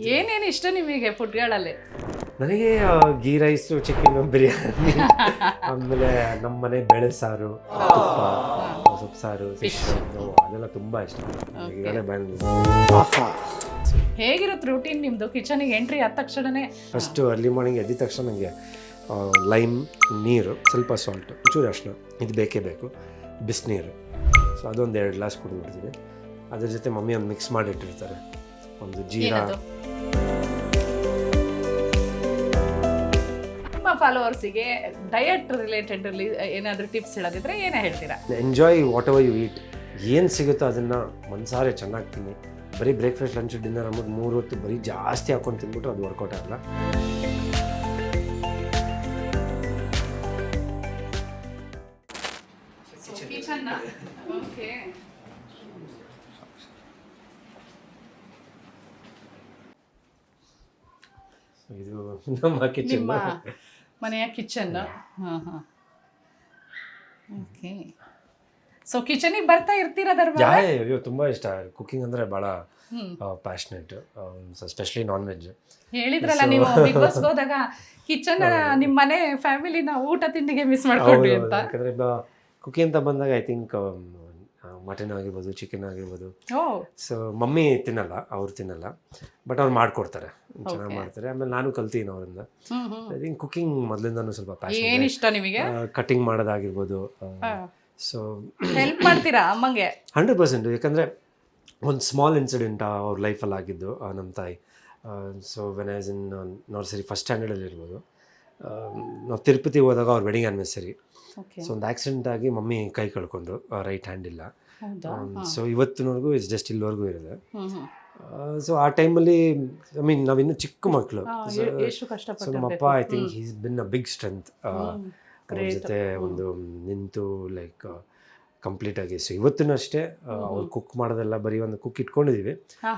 ಏನೇನು ಇಷ್ಟ ನಿಮಗೆ ಫುಡ್ಗಳಲ್ಲಿ? ನನಗೆ ಗೀ ರೈಸು, ಚಿಕನ್ ಬಿರಿಯಾನಿ, ಆಮೇಲೆ ನಮ್ಮ ಮನೆ ಬೇಳೆ ಸಾರು, ತುಪ್ಪ, ಸೊಪ್ಪು ಸಾರು, ಫಿಶ್ ಅದೆಲ್ಲ ತುಂಬ ಇಷ್ಟ. ಈಗಾಗಲೇ ಹೇಗಿರುತ್ತೆ ರೂಟೀನ್ ನಿಮ್ಮದು? ಕಿಚನಿಗೆ ಎಂಟ್ರಿ ಆದ ತಕ್ಷಣನೇ ಫಸ್ಟು ಅರ್ಲಿ ಮಾರ್ನಿಂಗ್ ಎದ್ದ ತಕ್ಷಣ ನನಗೆ ಲೈಮ್, ನೀರು, ಸ್ವಲ್ಪ ಸಾಲ್ಟು, ಚೂರು ಅರಿಶಿನ, ಇದು ಬೇಕೇ ಬೇಕು, ಬಿಸಿನೀರು. ಸೊ ಅದೊಂದು 2 ಗ್ಲಾಸ್ ಕುಡಿದ್ಬಿಡ್ತೀವಿ. ಅದ್ರ ಜೊತೆ ಮಮ್ಮಿ ಒಂದು ಮಿಕ್ಸ್ ಮಾಡಿಟ್ಟಿರ್ತಾರೆ, ಒಂದು ಜೀರಾ. ನಿಮ್ಮ ಫಾಲೋವರ್ಸಿಗೆ ಡಯಟ್ ರಿಲೇಟೆಡ್ ಏನಾದರೂ ಟಿಪ್ಸ್ ಹೇಳೋದಿದ್ರೆ ಏನೇ ಹೇಳ್ತೀರಾ? Enjoy whatever you eat. ಏನು ಸಿಗುತ್ತೋ ಅದನ್ನು ಮನಸಾರೆ ಚೆನ್ನಾಗಿ ತಿನ್ನಿ. ಬರೀ ಬ್ರೇಕ್ಫಾಸ್ಟ್, ಲಂಚ್, ಡಿನ್ನರ್ ಅಂದ್ಬಿಟ್ಟು 3 ಹೊತ್ತು ಬರೀ ಜಾಸ್ತಿ ಹಾಕೊಂಡು ತಿಂದ್ಬಿಟ್ರೆ ಅದು ವರ್ಕೌಟ್ ಆಗಲ್ಲ. ಇದು ನಮ್ಮ ಕಿಚನ್, ನಿಮ್ಮ ಮನೆಯ ಕಿಚನ್. ಹಾಂ ಹಾಂ, ಓಕೆ. ಸೊ ಕಿಚನಿಗೆ ಬರ್ತಾ ಇರ್ತೀರಾ ಧರ್ಮ? ಅಯ್ಯೋ ತುಂಬ ಇಷ್ಟ. ಕುಕಿಂಗ್ ಅಂದರೆ ಭಾಳ ಪ್ಯಾಷನೇಟ್, ಸ್ಪೆಷಲಿ ನಾನ್ ವೆಜ್. ಹೇಳಿದ್ರಲ್ಲ ನೀವು ಬಿಗ್ ಬಾಸ್ಗೆ ಹೋದಾಗ ಕಿಚನ್ ನಿಮ್ಮ ಮನೆ ಫ್ಯಾಮಿಲಿನ ಊಟ ತಿಂಡಿಗೆ ಮಿಸ್ ಮಾಡ್ಕೊಂಡ್ರಿ ಅಂತ. ಯಾಕಂದರೆ ಕುಕಿಂಗ್ ಅಂತ ಬಂದಾಗ ಐ ಥಿಂಕ್ ಮಟನ್ ಆಗಿರ್ಬೋದು, ಚಿಕನ್ ಆಗಿರ್ಬೋದು. ಸೊ ಮಮ್ಮಿ ತಿನ್ನಲ್ಲ, ಅವ್ರು ತಿನ್ನಲ್ಲ, ಬಟ್ ಅವ್ರು ಮಾಡಿಕೊಡ್ತಾರೆ, ಚೆನ್ನಾಗಿ ಮಾಡ್ತಾರೆ. ಆಮೇಲೆ ನಾನು ಕಲ್ತೀನಿ ಅವರಿಂದ. ಐ ಥಿಂಕ್ ಕುಕಿಂಗ್ ಮೊದಲಿಂದನೂ ಸ್ವಲ್ಪ ಪ್ಯಾಷನ್. ಏನಿಷ್ಟ ನಿಮಗೆ? ಕಟಿಂಗ್ ಮಾಡೋದಾಗಿರ್ಬೋದು. ಸೊ ಹೆಲ್ಪ್ ಮಾಡ್ತೀರಾ ಅಮ್ಮಂಗೆ? 100%. ಯಾಕಂದರೆ ಒಂದು ಸ್ಮಾಲ್ ಇನ್ಸಿಡೆಂಟ್ ಅವ್ರ ಲೈಫಲ್ಲಿ ಆಗಿದ್ದು. ನಮ್ಮ ತಾಯಿ so when us in nursery first ಸ್ಟ್ಯಾಂಡರ್ಡಲ್ಲಿ ಇರ್ಬೋದು, ನಾವು ತಿರುಪತಿ ಹೋದಾಗ ಅವ್ರ ವೆಡ್ಡಿಂಗ್ ಆ್ಯನಿವರ್ಸರಿ. ಸೊ ಒಂದು ಆಕ್ಸಿಡೆಂಟ್ ಆಗಿ ಮಮ್ಮಿ ಕೈ ಕಳ್ಕೊಂಡ್ರು, ರೈಟ್ ಹ್ಯಾಂಡ್ ಇಲ್ಲ. ಸೊ ಇವತ್ತಿನವರೆಗೂ ಇಟ್ಸ್ ಜಸ್ಟ್ ಇಲ್ಲಿವರೆಗೂ ಇರೋದೆ. ಸೊ ಆ ಟೈಮಲ್ಲಿ ಐ ಮೀನ್ ನಾವಿನ್ನೂ ಚಿಕ್ಕ ಮಕ್ಕಳು. ಸೊ ನಮ್ಮಪ್ಪ I think he's been a big strength. ಅವ್ರ ಜೊತೆ ಒಂದು ನಿಂತು ಲೈಕ್ ಕಂಪ್ಲೀಟಾಗಿ. ಸೊ ಇವತ್ತಿನೂ ಅಷ್ಟೇ ಅವ್ರು ಕುಕ್ ಮಾಡೋದೆಲ್ಲ ಬರೀ ಒಂದು ಕುಕ್ ಇಟ್ಕೊಂಡಿದ್ದೀವಿ,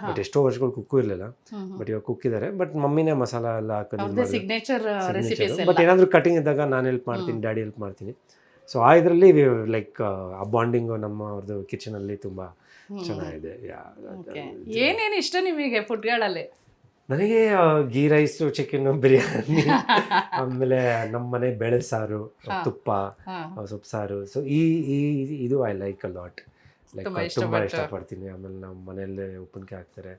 ಬಟ್ ಎಷ್ಟೋ ವರ್ಷಗಳು ಕುಕ್ಕು ಇರಲಿಲ್ಲ, ಬಟ್ ಇವಾಗ ಕುಕ್ ಇದ್ದಾರೆ. ಬಟ್ ಮಮ್ಮಿನೇ ಮಸಾಲ ಎಲ್ಲ ಹಾಕೋದು, ಸಿಗ್ನೇಚರ್. ಬಟ್ ಏನಾದರೂ ಕಟಿಂಗ್ ಇದ್ದಾಗ ನಾನು ಹೆಲ್ಪ್ ಮಾಡ್ತೀನಿ, ಡ್ಯಾಡಿ ಹೆಲ್ಪ್ ಮಾಡ್ತೀನಿ. ಸೊ ಆ ಇದರಲ್ಲಿ ಲೈಕ್ ಆ ಬಾಂಡಿಂಗು ನಮ್ಮ ಅವ್ರದ್ದು ಕಿಚನಲ್ಲಿ ತುಂಬ ಚೆನ್ನಾಗಿದೆ. ಏನೇನು ಇಷ್ಟ ನಿಮಗೆ ಫುಡ್ಗಳಲ್ಲಿ? ನನಗೆ ಗೀ ರೈಸು, ಚಿಕನ್ ಬಿರಿಯಾನಿ, ಆಮೇಲೆ ನಮ್ಮ ಮನೆ ಬೇಳೆ ಸಾರು, ತುಪ್ಪ, ಸೊಪ್ಪು ಸಾರು. ಸೊ ಇದು I like a lot. Like ತುಂಬ ಇಷ್ಟಪಡ್ತೀನಿ. ಆಮೇಲೆ ನಮ್ಮ ಮನೆಯಲ್ಲೇ ಉಪ್ಪಿನಕಾಯಿ ಹಾಕ್ತಾರೆ.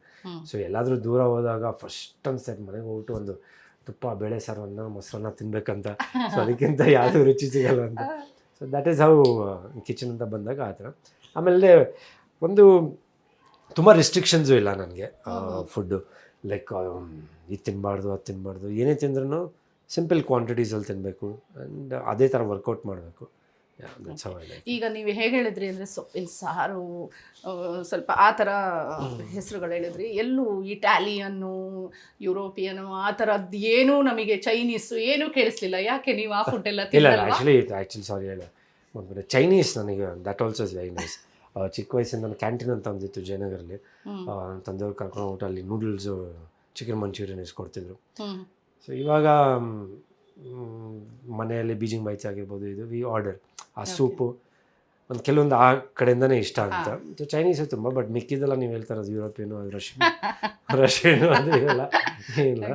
ಸೊ ಎಲ್ಲಾದರೂ ದೂರ ಹೋದಾಗ ಫಸ್ಟ್ ಅನ್ಸೈಡ್ ಮನೆಗೆ ಹೋಗ್ಬಿಟ್ಟು ಒಂದು ತುಪ್ಪ, ಬೇಳೆ ಸಾರನ್ನು, ಮೊಸರನ್ನ ತಿನ್ಬೇಕಂತ. ಸೊ ಅದಕ್ಕಿಂತ ಯಾವುದೂ ರುಚಿ ಸಿಗಲ್ಲ ಅಂತ. So that is how kitchen ಅಂತ ಬಂದಾಗ ಆ ಥರ. ಆಮೇಲೆ ಒಂದು ತುಂಬ ರಿಸ್ಟ್ರಿಕ್ಷನ್ಸು ಇಲ್ಲ ನನಗೆ ಫುಡ್ಡು. ಲೈಕ್ ಇದು ತಿನ್ನಬಾರ್ದು, ಅದು ತಿನ್ನಬಾರ್ದು. ಏನೇ ತಿಂದ್ರೂ ಸಿಂಪಲ್ ಕ್ವಾಂಟಿಟೀಸಲ್ಲಿ ತಿನ್ನಬೇಕು ಆ್ಯಂಡ್ ಅದೇ ಥರ ವರ್ಕೌಟ್ ಮಾಡಬೇಕು. ಈಗ ನೀವು ಹೇಗೆ ಹೇಳಿದ್ರಿ ಅಂದರೆ ಸೊಪ್ಪಿನ ಸಾರು, ಸ್ವಲ್ಪ ಆ ಥರ ಹೆಸರುಗಳು ಹೇಳಿದ್ರಿ. ಎಲ್ಲೂ ಇಟಾಲಿಯನ್ನು, ಯುರೋಪಿಯನು ಆ ಥರದ್ದು ಏನೂ ನಮಗೆ ಚೈನೀಸು ಏನೂ ಕೇಳಿಸ್ಲಿಲ್ಲ. ಯಾಕೆ ನೀವು ಆ ಫುಡ್ ಎಲ್ಲ ಇಲ್ಲ? ಆ್ಯಕ್ಚುಲಿ ಸಾರಿ ಹೇಳ, ಒಂದು ಚೈನೀಸ್ ನನಗೆ that also is very nice. ಚಿಕ್ಕ ವಯಸ್ಸಿಂದ ನಾನು ಕ್ಯಾಂಟೀನ್ ಅಂತ ಒಂದಿತ್ತು ಜಯನಗರಲ್ಲಿ. ತಂದೆಯವ್ರು ಕರ್ಕೊಂಡು ಹೋಗ್ಬಿಟ್ಟು ಅಲ್ಲಿ ನೂಡಲ್ಸು, ಚಿಕನ್ ಮಂಚೂರಿಯನ್ ಇಸ್ಕೊಡ್ತಿದ್ರು. ಸೊ ಇವಾಗ ಮನೆಯಲ್ಲಿ ಬೀಜಿಂಗ್ ಬೈಟ್ಸ್ ಆಗಿರ್ಬೋದು, ಇದು ವಿ ಆರ್ಡರ್ ಆ ಸೂಪು ಒಂದು ಕೆಲವೊಂದು ಆ ಕಡೆಯಿಂದನೇ ಇಷ್ಟ ಅಂತ. ಸೊ ಚೈನೀಸು ತುಂಬ, ಬಟ್ ಮಿಕ್ಕಿದ್ದೆಲ್ಲ ನೀವು ಹೇಳ್ತಾ ಇರೋದು ಯುರೋಪಿಯನು, ಅದು ರಷ್ಯನು ಅದು ಇಲ್ಲ. ಏನಿಲ್ಲ,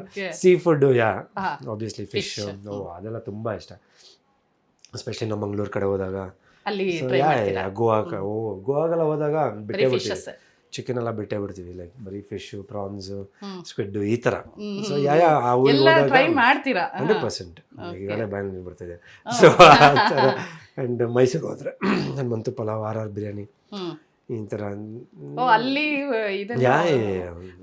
ಸೀ ಫುಡ್ಡು ಆಬ್ವಿಯಸ್ಲಿ ಫಿಶ್ ಅದೆಲ್ಲ ತುಂಬ ಇಷ್ಟ. ಎಸ್ಪೆಷಲಿ ನಮ್ಮ ಮಂಗಳೂರು ಕಡೆ ಹೋದಾಗ, ಗೋವಾಗೆಲ್ಲ ಹೋದಾಗ ಬಿಟ್ಟೇ ಬಿಡ್ತೀವಿ, ಚಿಕನ್ ಎಲ್ಲ ಬಿಟ್ಟೇ ಬಿಡ್ತೀವಿ. ಲೈಕ್ ಬರೀ ಫಿಶು, ಪ್ರಾನ್ಸು, ಸ್ಕ್ವಿಡ್ ಈ ಥರ. ಸೊ ಆ ಊರಿಗೆ ಹೋದಾಗ 100% ಈಗಾಗಲೇ ಬ್ಯಾಂಗ್ಳೂರ್ ಬರ್ತಿದೆ. ಸೊ ಆ್ಯಂಡ್ ಮೈಸೂರು ಹೋದ್ರೆ ಹನುಮಂತು ಪಲಾವ್, RR ಬಿರಿಯಾನಿ, ಈ ಥರ. ಅಲ್ಲಿ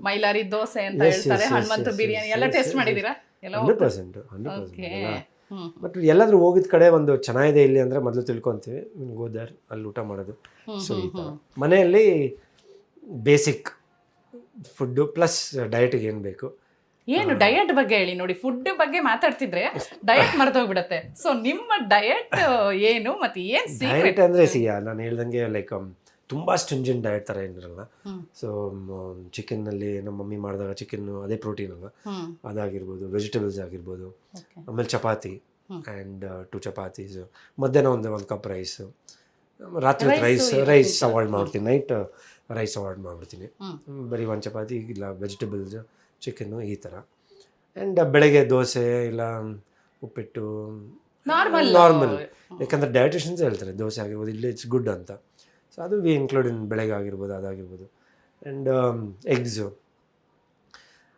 ಮೈಲಾರಿ ದೋಸೆ ಅಂತ ಹೇಳ್ತಾರೆ, ಹನುಮಂತು ಬಿರಿಯಾನಿ ಎಲ್ಲ ಟೇಸ್ಟ್ ಮಾಡಿದ್ದೀರಾ? 100%. ಬಟ್ ಎಲ್ಲಾದ್ರೂ ಹೋಗಿದ ಕಡೆ ಒಂದು ಚೆನ್ನಾಗಿದೆ ಇಲ್ಲಿ ಅಂದರೆ ಮೊದಲು ತಿಳ್ಕೊತೀವಿ, ಗೋದಾರ್ ಅಲ್ಲಿ ಊಟ ಮಾಡೋದು. ಸೊ ಈ ಥರ ಮನೆಯಲ್ಲಿ ಬೇಸಿಕ್ ಫುಡ್ಡು ಪ್ಲಸ್ ಡಯಟ್ಗೆ ಏನು ಬೇಕು. ಏನು ಡಯಟ್ ಬಗ್ಗೆ ಹೇಳಿ ನೋಡಿ. ಫುಡ್ ಬಗ್ಗೆ ಮಾತಾಡ್ತಿದ್ರೆ ಡಯಟ್ ಮರೆತೋಗ್ಬಿಡತ್ತೆ. ಸೊ ನಿಮ್ಮ ಡಯಟ್ ಏನು ಮತ್ತು ಏನು ಡಯಟ್ ಅಂದರೆ ನಾನು ಹೇಳ್ದಂಗೆ ಲೈಕ್ ತುಂಬ ಸ್ಟ್ರಿಂಜೆಂಟ್ ಡಯಟ್ ಥರ ಏನಿರಲ್ಲ. ಸೊ ಚಿಕನ್ನಲ್ಲಿ ನಮ್ಮ ಮಮ್ಮಿ ಮಾಡಿದಾಗ ಚಿಕನ್ನು ಅದೇ ಪ್ರೋಟೀನ್ ಅಲ್ಲ, ಅದಾಗಿರ್ಬೋದು, ವೆಜಿಟೇಬಲ್ಸ್ ಆಗಿರ್ಬೋದು, ಆಮೇಲೆ ಚಪಾತಿ ಆ್ಯಂಡ್ 2 ಚಪಾತೀಸ್, ಮಧ್ಯಾಹ್ನ ಒಂದು ಕಪ್ ರೈಸು, ರಾತ್ರಿ ರೈಸ್ ಅವಾಯ್ಡ್ ಮಾಡ್ತೀನಿ, ನೈಟ್ ರೈಸ್ ಅವಾಯ್ಡ್ ಮಾಡ್ಬಿಡ್ತೀನಿ. ಬರೀ 1 ಚಪಾತಿ ಇಲ್ಲ, ವೆಜಿಟೇಬಲ್ಸ್, ಚಿಕನ್ನು ಈ ಥರ. ಆ್ಯಂಡ್ ಬೆಳಗ್ಗೆ ದೋಸೆ ಇಲ್ಲ ಉಪ್ಪಿಟ್ಟು ನಾರ್ಮಲ್ ಯಾಕಂದರೆ ಡಯಟಿಷನ್ಸ್ ಹೇಳ್ತಾರೆ ದೋಸೆ ಆಗಿರ್ಬೋದು ಇಲ್ಲಿ ಇಟ್ಸ್ ಗುಡ್ ಅಂತ. ಸೊ ಅದು ವಿ ಇನ್ಕ್ಲೂಡ್ ಇನ್ ಬೆಳಗ್ಗೆ ಆಗಿರ್ಬೋದು ಅದಾಗಿರ್ಬೋದು. ಆ್ಯಂಡ್ ಎಗ್ಸು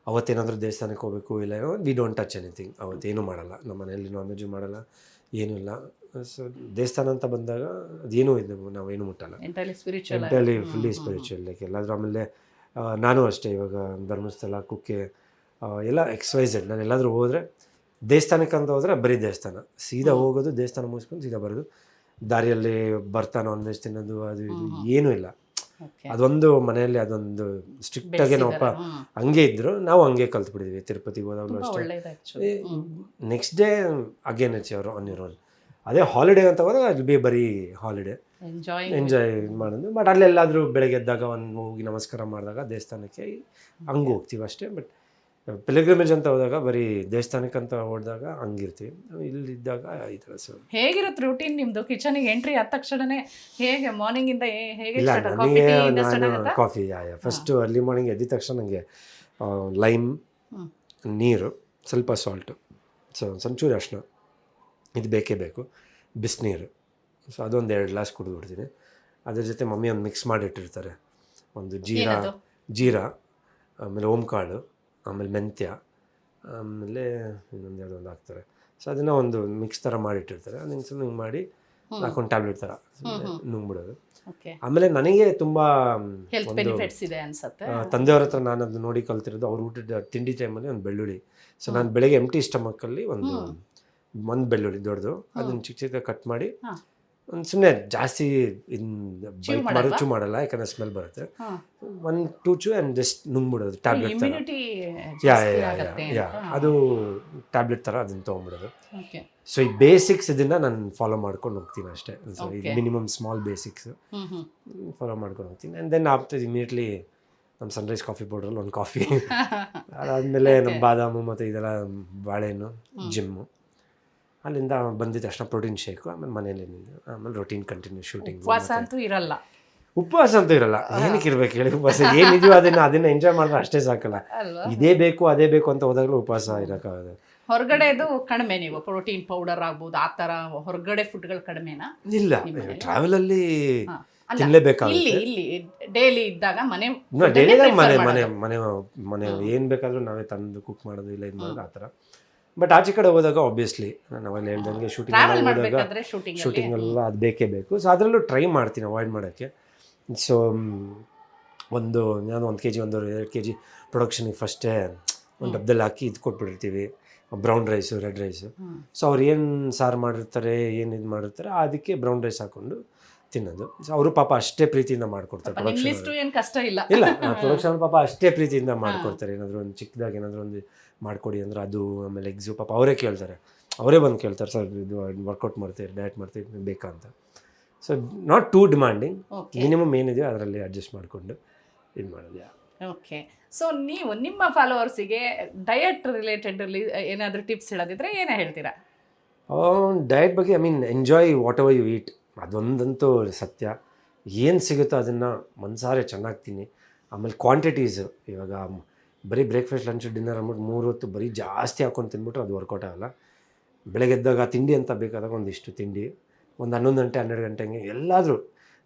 ಅವತ್ತೇನಾದರೂ ದೇವಸ್ಥಾನಕ್ಕೆ ಹೋಗಬೇಕು ಇಲ್ಲ ವಿ ಡೋಂಟ್ ಟಚ್ ಎನಿಥಿಂಗ್. ಅವತ್ತೇನು ಮಾಡಲ್ಲ, ನಮ್ಮ ಮನೆಯಲ್ಲಿ ನಾನ್ ವೆಜ್ಜು ಮಾಡಲ್ಲ, ಏನೂ ಇಲ್ಲ. ಸೊ ದೇವಸ್ಥಾನ ಅಂತ ಬಂದಾಗ ಅದೇನೂ ಇದು ನಾವೇನು ಮುಟ್ಟಲ್ಲ, ಎಂಟಲಿ ಫುಲ್ಲಿ ಸ್ಪಿರಿಚುವಲ್. ಲೈಕ್ ಎಲ್ಲಾದರೂ ಆಮೇಲೆ ನಾನು ಅಷ್ಟೇ ಇವಾಗ ಧರ್ಮಸ್ಥಳ ಕುಕ್ಕೆ ಎಲ್ಲ XYZ ನಾನು ಎಲ್ಲಾದರೂ ಹೋದರೆ ದೇವಸ್ಥಾನಕ್ಕೆ ಅಂತ ಹೋದರೆ ಬರೀ ದೇವಸ್ಥಾನ, ಸೀದಾ ಹೋಗೋದು ದೇವಸ್ಥಾನ ಮುಗಿಸ್ಕೊಂಡು ಸೀದಾ ಬರೋದು. ದಾರಿಯಲ್ಲಿ ಬರ್ತಾ ನಾನ್ ವೆಜ್ ತಿನ್ನೋದು ಅದು ಇದು ಏನೂ ಇಲ್ಲ. ಅದೊಂದು ಮನೆಯಲ್ಲಿ ಅದೊಂದು ಸ್ಟ್ರಿಕ್ಟಾಗಿ ನಾವಪ್ಪ ಹಂಗೆ ಇದ್ರು, ನಾವು ಹಂಗೆ ಕಲ್ತ್ಬಿಟ್ಟಿದ್ವಿ. ತಿರುಪತಿಗೆ ಹೋದಾಗಲೂ ಅಷ್ಟೇ, ನೆಕ್ಸ್ಟ್ ಡೇ ಅಗೇನ್ ಇಟ್ಸ್ ಅವರು ಆನ್ ಯುವರ್ ಓನ್. ಅದೇ ಹಾಲಿಡೇ ಅಂತ ಹೋದಾಗ ಅಲ್ಲಿ ಬಿ ಬರೀ ಹಾಲಿಡೇ ಎಂಜಾಯ್ ಮಾಡೋದು. ಬಟ್ ಅಲ್ಲೆಲ್ಲಾದರೂ ಬೆಳಗ್ಗೆ ಎದ್ದಾಗ ಒಂದು ಹೋಗಿ ನಮಸ್ಕಾರ ಮಾಡಿದಾಗ ದೇವಸ್ಥಾನಕ್ಕೆ ಹಂಗೆ ಹೋಗ್ತೀವಿ ಅಷ್ಟೇ. ಬಟ್ ಪಿಲ್ಗ್ರಿಮೇಜ್ ಅಂತ ಹೋದಾಗ ಬರೀ ದೇವಸ್ಥಾನಕ್ಕೆ ಅಂತ ಹೊಡೆದಾಗ ಹಂಗಿರ್ತೀವಿ. ಇಲ್ಲಿದ್ದಾಗ ಈ ಥರ. ಸೊ ಹೇಗಿರುತ್ತೆ ರೂಟೀನ್ ನಿಮ್ಮದು? ಕಿಚನಿಗೆ ಎಂಟ್ರಿ ಆದ ತಕ್ಷಣನೇ ಹೇಗೆ ಮಾರ್ನಿಂಗಿಂದ ಹೇಗೆ? ಇಲ್ಲ, ನಾನು ಕಾಫಿ ಫಸ್ಟು ಅರ್ಲಿ ಮಾರ್ನಿಂಗ್ ಎದ್ದ ತಕ್ಷಣ ನನಗೆ ಲೈಮ್, ನೀರು, ಸ್ವಲ್ಪ ಸಾಲ್ಟು, ಸೊ ಒಂಚೂರು ಅರಿಶಿನ, ಇದು ಬೇಕೇ ಬೇಕು, ಬಿಸಿನೀರು. ಸೊ ಅದೊಂದು 2 ಗ್ಲಾಸ್ ಕುಡಿದ್ಬಿಡ್ತೀನಿ. ಅದ್ರ ಜೊತೆ ಮಮ್ಮಿ ಒಂದು ಮಿಕ್ಸ್ ಮಾಡಿಟ್ಟಿರ್ತಾರೆ, ಒಂದು ಜೀರಾ ಆಮೇಲೆ ಓಂಕಾಳು ಆಮೇಲೆ ಮೆಂತ್ಯ ಆಮೇಲೆ ಇನ್ನೊಂದು ಯಾವುದೋ ಒಂದು ಹಾಕ್ತಾರೆ. ಸೊ ಅದನ್ನು ಒಂದು ಮಿಕ್ಸ್ ಥರ ಮಾಡಿಟ್ಟಿರ್ತಾರೆ. ಅದನ್ನು ಸುಮ್ಮನೆ ಹಿಂಗೆ ಮಾಡಿ ಹಾಕೊಂಡು ಟ್ಯಾಬ್ಲೆಟ್ ಥರ ನುಂಗ್ಬಿಡೋದು. ಆಮೇಲೆ ನನಗೆ ತುಂಬ ತಂದೆಯವ್ರ ಹತ್ರ ನಾನು ಅದು ನೋಡಿ ಕಲ್ತಿರೋದು, ಅವ್ರು ಊಟದ ತಿಂಡಿ ಟೈಮಲ್ಲಿ ಒಂದು ಬೆಳ್ಳುಳ್ಳಿ. ಸೊ ನಾನು ಬೆಳಗ್ಗೆ ಎಂಟಿ ಸ್ಟಮಕ್ಕಲ್ಲಿ ಒಂದು ಬೆಳ್ಳುಳ್ಳಿ ದೊಡ್ಡದು, ಅದನ್ನು ಚಿಕ್ಕ ಚಿಕ್ಕ ಕಟ್ ಮಾಡಿ ಒಂದು ಸುಮ್ಮನೆ ಜಾಸ್ತಿ ಚೂ ಮಾಡಲ್ಲ, ಯಾಕಂದರೆ ಸ್ಮೆಲ್ ಬರುತ್ತೆ. 1-2 ಚೂ ಆ್ಯಂಡ್ ಜಸ್ಟ್ ನುಂಗ್ಬಿಡೋದು ಟ್ಯಾಬ್ಲೆಟ್ ಥರ. ಅದು ಟ್ಯಾಬ್ಲೆಟ್ ಥರ ಅದನ್ನು ತೊಗೊಂಡ್ಬಿಡೋದು. ಸೊ ಈ ಬೇಸಿಕ್ಸ್ ಇದನ್ನು ನಾನು ಫಾಲೋ ಮಾಡ್ಕೊಂಡು ಹೋಗ್ತೀನಿ ಅಷ್ಟೇ. ಸೊ ಇದು ಮಿನಿಮಮ್ ಸ್ಮಾಲ್ ಬೇಸಿಕ್ಸ್ ಫಾಲೋ ಮಾಡ್ಕೊಂಡು ಹೋಗ್ತೀನಿ. ಆ್ಯಂಡ್ ದೆನ್ ಆಫ್ಟರ್ ಇಮಿಡಿಯೇಟ್ಲಿ ನಮ್ಮ ಸನ್ರೈಸ್ ಕಾಫಿ ಪೌಡ್ರಲ್ಲಿ ಒಂದು ಕಾಫಿ, ಅದಾದಮೇಲೆ ನಮ್ಮ ಬಾದಾಮು ಮತ್ತು ಇದೆಲ್ಲ ಬಾಳೆಹಣ್ಣು, ಜಿಮ್ಮು. ಅಲ್ಲಿಂದ ಬಂದಿದ್ದ ತಕ್ಷಣ ಪ್ರೋಟೀನ್ ಶೇಕು, ಆಮೇಲೆ ಮನೇಲಿ ಆಮೇಲೆ ರೊಟೀನ್ ಕಂಟಿನ್ಯೂ ಶೂಟಿಂಗ್. ಉಪವಾಸ ಅಂತೂ ಇರಲ್ಲ, ಉಪವಾಸ ಅಂತೂ ಇರಲ್ಲ. ಏನಕ್ಕೆ ಇರ್ಬೇಕು ಹೇಳಿ? ಉಪವಾಸ ಏನಿದೆಯೋ ಅದನ್ನ ಎಂಜಾಯ್ ಮಾಡಿದ್ರೆ ಅಷ್ಟೇ ಸಾಕಲ್ಲ. ಇದೇ ಬೇಕು ಅದೇ ಬೇಕು ಅಂತ ಹೋದಾಗಲೂ ಉಪವಾಸ ಇರೋಕ್ಕಾಗಲ್ಲ. ಹೊರಗಡೆದು ಕಡಿಮೆ, ನೀವು ಪ್ರೋಟೀನ್ ಪೌಡರ್ ಆಗ್ಬೋದು ಆ ಥರ ಹೊರಗಡೆ ಫುಡ್ಗಳು ಕಡಿಮೆನಾ? ಇಲ್ಲ, ಟ್ರಾವೆಲಲ್ಲಿ ತಿನ್ನಲೇಬೇಕಾಗುತ್ತೆ. ಇಲ್ಲಿ ಡೈಲಿ ಇದ್ದಾಗ ಮನೆ ಏನು ಬೇಕಾದರೂ ನಾವೇ ತಂದು ಕುಕ್ ಮಾಡೋದು ಇಲ್ಲ ಇದು ಮಾಡೋದು ಆ ಥರ. ಬಟ್ ಆಚೆ ಕಡೆ ಹೋದಾಗ ಆಬ್ವಿಯಸ್ಲಿ ನಾನು ಅವಾಗ ಹೇಳ್ದಂಗೆ ಶೂಟಿಂಗ್ ಎಲ್ಲ ಅದು ಬೇಕೇ ಬೇಕು. ಸೊ ಅದರಲ್ಲೂ ಟ್ರೈ ಮಾಡ್ತೀನಿ ಅವಾಯ್ಡ್ ಮಾಡೋಕ್ಕೆ. ಸೊ ಒಂದು ನಾನು 1 kg 1.5 kg ಪ್ರೊಡಕ್ಷನಿಗೆ ಫಸ್ಟೇ ಒಂದು ಡಬ್ಬದಲ್ಲಿ ಹಾಕಿ ಇದು ಕೊಟ್ಬಿಟ್ಟಿರ್ತೀವಿ, brown rice, red rice. So ಅವ್ರು ಏನು ಸಾರು ಮಾಡಿರ್ತಾರೆ, ಏನು ಇದು ಮಾಡಿರ್ತಾರೆ ಅದಕ್ಕೆ ಬ್ರೌನ್ ರೈಸ್ ಹಾಕ್ಕೊಂಡು ತಿನ್ನೋದು. ಸೊ ಅವರು ಪಾಪ ಅಷ್ಟೇ ಪ್ರೀತಿಯಿಂದ ಮಾಡಿಕೊಡ್ತಾರೆ. ಪ್ರೊಡಕ್ಷನ್ ಪಾಪ ಅಷ್ಟೇ ಪ್ರೀತಿಯಿಂದ ಮಾಡಿಕೊಡ್ತಾರೆ. ಏನಾದರೂ ಒಂದು ಚಿಕ್ಕದಾಗಿ ಏನಾದರೂ ಒಂದು ಮಾಡಿಕೊಡಿ ಅಂದರೆ ಅದು. ಆಮೇಲೆ ಎಗ್ಸು ಪಾಪ ಅವರೇ ಕೇಳ್ತಾರೆ, ಅವರೇ ಬಂದು ಕೇಳ್ತಾರೆ, ಸರ್ ಇದು ವರ್ಕೌಟ್ ಮಾಡ್ತೀವಿ, ಡಯಟ್ ಮಾಡ್ತೀವಿ ಬೇಕಾ ಅಂತ. So not two demanding, minimum ಏನಿದೆಯೋ ಅದರಲ್ಲಿ ಅಡ್ಜಸ್ಟ್ ಮಾಡಿಕೊಂಡು ಇದು ಮಾಡೋದು. ಓಕೆ. ಸೊ ನೀವು ನಿಮ್ಮ ಫಾಲೋವರ್ಸಿಗೆ ಡಯಟ್ ರಿಲೇಟೆಡಲ್ಲಿ ಏನಾದರೂ ಟಿಪ್ಸ್ ಹೇಳೋದಿದ್ರೆ ಏನೇ ಹೇಳ್ತೀರಾ? ಡಯಟ್ ಬಗ್ಗೆ enjoy whatever you eat, ಅದೊಂದಂತೂ ಸತ್ಯ. ಏನು ಸಿಗುತ್ತೋ ಅದನ್ನು ಮನಸಾರೆ ಚೆನ್ನಾಗಿ ತಿನ್ನಿ. ಆಮೇಲೆ ಕ್ವಾಂಟಿಟೀಸು, ಇವಾಗ ಬರೀ ಬ್ರೇಕ್ಫಾಸ್ಟ್ ಲಂಚ್ ಡಿನ್ನರ್ ಅಂದ್ಬಿಟ್ಟು 3 ಹೊತ್ತು ಬರೀ ಜಾಸ್ತಿ ಹಾಕೊಂಡು ತಿನ್ಬಿಟ್ರೆ ಅದು ವರ್ಕೌಟ್ ಆಗೋಲ್ಲ. ಬೆಳಗ್ಗೆ ಎದ್ದಾಗ ತಿಂಡಿ ಅಂತ ಬೇಕಾದಾಗ ಒಂದಿಷ್ಟು ತಿಂಡಿ, ಒಂದು 11 ಗಂಟೆ 12 ಗಂಟೆಗೆ ಎಲ್ಲಾದರೂ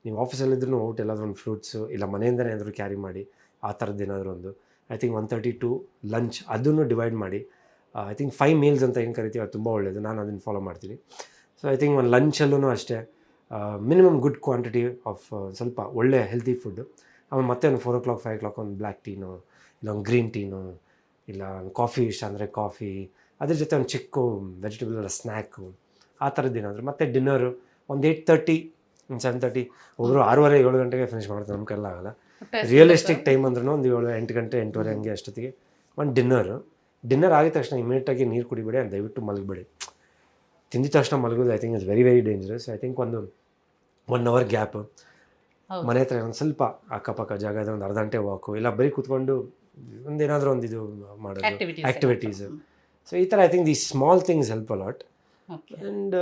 ನೀವು ಆಫೀಸಲ್ಲಿದ್ರೂ ಔಟ್ ಎಲ್ಲಾದರೂ ಒಂದು ಫ್ರೂಟ್ಸು ಇಲ್ಲ ಮನೆಯಿಂದನೇ ಏನಾದರೂ ಕ್ಯಾರಿ ಮಾಡಿ ಆ ಥರದ್ದು ಏನಾದರೂ ಒಂದು. ಐ ಥಿಂಕ್ 1:30 to ಲಂಚ್ ಅದನ್ನು ಡಿವೈಡ್ ಮಾಡಿ. ಐ ಥಿಂಕ್ 5 ಮೀಲ್ಸ್ ಅಂತ ಏನು ಕರಿತೀವಿ ಅದು ತುಂಬ ಒಳ್ಳೆಯದು, ನಾನು ಅದನ್ನು ಫಾಲೋ ಮಾಡ್ತೀನಿ. ಸೊ ಐ ಥಿಂಕ್ ಒಂದು ಲಂಚಲ್ಲೂ ಅಷ್ಟೇ ಮಿನಿಮಮ್ ಗುಡ್ ಕ್ವಾಂಟಿಟಿ ಆಫ್ ಸ್ವಲ್ಪ ಒಳ್ಳೆ ಹೆಲ್ತಿ ಫುಡ್ಡು. ಆಮೇಲೆ ಮತ್ತೆ ಒಂದು 4 o'clock 5 o'clock ಒಂದು ಬ್ಲ್ಯಾಕ್ ಟೀನೋ ಇಲ್ಲ ಒಂದು ಗ್ರೀನ್ ಟೀನೋ ಇಲ್ಲ ಒಂದು ಕಾಫಿ ಇಷ್ಟ ಅಂದರೆ ಕಾಫಿ, ಅದ್ರ ಜೊತೆ ಒಂದು ಚಿಕ್ಕ ವೆಜಿಟೇಬಲ್ ಸ್ನ್ಯಾಕು ಆ ಥರದ್ದು ಏನಾದರೂ. ಮತ್ತು ಡಿನ್ನರು ಒಂದು 8:30 ಒಂದು 7:30, ಒಬ್ಬರು 6:30 7 ಗಂಟೆಗೆ ಫಿನಿಷ್ ಮಾಡ್ತಾರೆ, ನಮ್ಮ ಕೈಲ್ಲ ಆಗಲ್ಲ. ರಿಯಲಿಸ್ಟಿಕ್ ಟೈಮ್ ಅಂದ್ರೂ ಒಂದು 7 8 ಗಂಟೆ 8:30 ಹಂಗೆ ಅಷ್ಟೊತ್ತಿಗೆ ಒಂದು ಡಿನ್ನರ್ ಆಗಿದ ತಕ್ಷಣ ಇಮಿಡಿಯೇಟಾಗಿ ನೀರು ಕುಡಿಬೇಡಿ, ಅದು ದಯವಿಟ್ಟು ಮಲಗಬೇಡಿ. ತಿಂದಿದ ತಕ್ಷಣ ಮಲಗೋದು I think it's very very dangerous. I think ಒಂದು 1 hour ಗ್ಯಾಪು, ಮನೆ ಹತ್ರ ಒಂದು ಸ್ವಲ್ಪ ಅಕ್ಕಪಕ್ಕ ಜಾಗ ಇದೆ, ಒಂದು ಅರ್ಧ ಗಂಟೆ ವಾಕು, ಇಲ್ಲ ಬರೀ ಕೂತ್ಕೊಂಡು ಒಂದೇನಾದರೂ ಒಂದು ಇದು ಮಾಡೋದು ಆ್ಯಕ್ಟಿವಿಟೀಸು. ಸೊ ಈ ಥರ I think the small things help a lot. And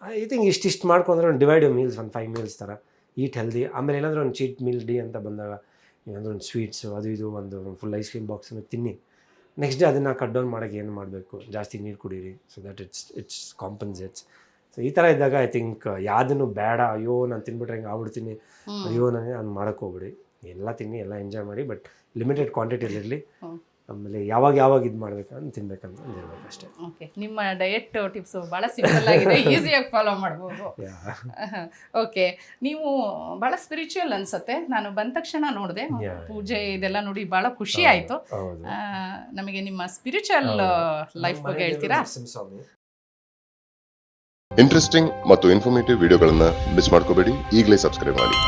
I think ಇಷ್ಟಿಷ್ಟು ಮಾಡ್ಕೊಂಡ್ರೆ ಒಂದು ಡಿವೈಡ್ ಮೀಲ್ಸ್ ಒಂದು 5 meals ಥರ ಈಟ್ ಹೆಲ್ದಿ. ಆಮೇಲೆ ಏನಾದರೂ ಒಂದು ಚೀಟ್ ಮೀಲ್ ಡೇ ಅಂತ ಬಂದಾಗ ಏನಾದರೂ ಒಂದು ಸ್ವೀಟ್ಸು ಅದು ಇದು ಒಂದು ಫುಲ್ ಐಸ್ ಕ್ರೀಮ್ ಬಾಕ್ಸನ್ನು ತಿನ್ನಿ. ನೆಕ್ಸ್ಟ್ ಡೇ ಅದನ್ನು ಕಟ್ ಡೌನ್ ಮಾಡೋಕ್ಕೆ ಏನು ಮಾಡಬೇಕು, ಜಾಸ್ತಿ ನೀರು ಕುಡೀರಿ, ಸೊ ದಟ್ ಇಟ್ಸ್ ಕಾಂಪನ್ಸೇಟ್ಸ್. ಸೊ ಈ ಥರ ಇದ್ದಾಗ ಐ ಥಿಂಕ್ ಯಾವುದನ್ನು ಬೇಡ, ಅಯ್ಯೋ ನಾನು ತಿನ್ಬಿಟ್ರೆ ಹಿಂಗೆ ಆಗ್ಬಿಡ್ತೀನಿ, ಅಯ್ಯೋ ನನಗೆ ಅದು ಮಾಡೋಕ್ಕೆ ಹೋಗ್ಬಿಡಿ. ಎಲ್ಲ ತಿನ್ನಿ, ಎಲ್ಲ ಎಂಜಾಯ್ ಮಾಡಿ, ಬಟ್ ಲಿಮಿಟೆಡ್ ಕ್ವಾಂಟಿಟಿಯಲ್ಲಿರಲಿ. ಆಮೇಲೆ ಯಾವಾಗ ಇದು ಮಾಡ್ಬೇಕಂತ ತಿನ್ಬೇಕಂತ ಇರಬೇಕು ಅಷ್ಟೇ. ಓಕೆ, ನಿಮ್ಮ ಡಯಟ್ ಟಿಪ್ಸು ಭಾಳ ಸಿಂಪಲ್ ಆಗಿದೆ, ಈಸಿಯಾಗಿ ಫಾಲೋ ಮಾಡ್ಬೋದು. ಓಕೆ, ನೀವು ಭಾಳ ಸ್ಪಿರಿಚುವಲ್ ಅನ್ಸುತ್ತೆ. ನಾನು ಬಂದ ತಕ್ಷಣ ನೋಡಿದೆ ಪೂಜೆ ಇದೆಲ್ಲ ನೋಡಿ ಭಾಳ ಖುಷಿ ಆಯಿತು. ನಮಗೆ ನಿಮ್ಮ ಸ್ಪಿರಿಚುವಲ್ ಲೈಫ್ ಬಗ್ಗೆ ಹೇಳ್ತೀರಾ? ಇಂಟ್ರೆಸ್ಟಿಂಗ್ ಮತ್ತು ಇನ್ಫಾರ್ಮೇಟಿವ್ ವಿಡಿಯೋಗಳನ್ನ ಮಿಸ್ ಮಾಡ್ಕೋಬೇಡಿ. ಈಗಲೇ ಸಬ್ಸ್ಕ್ರೈಬ್ ಮಾಡಿ.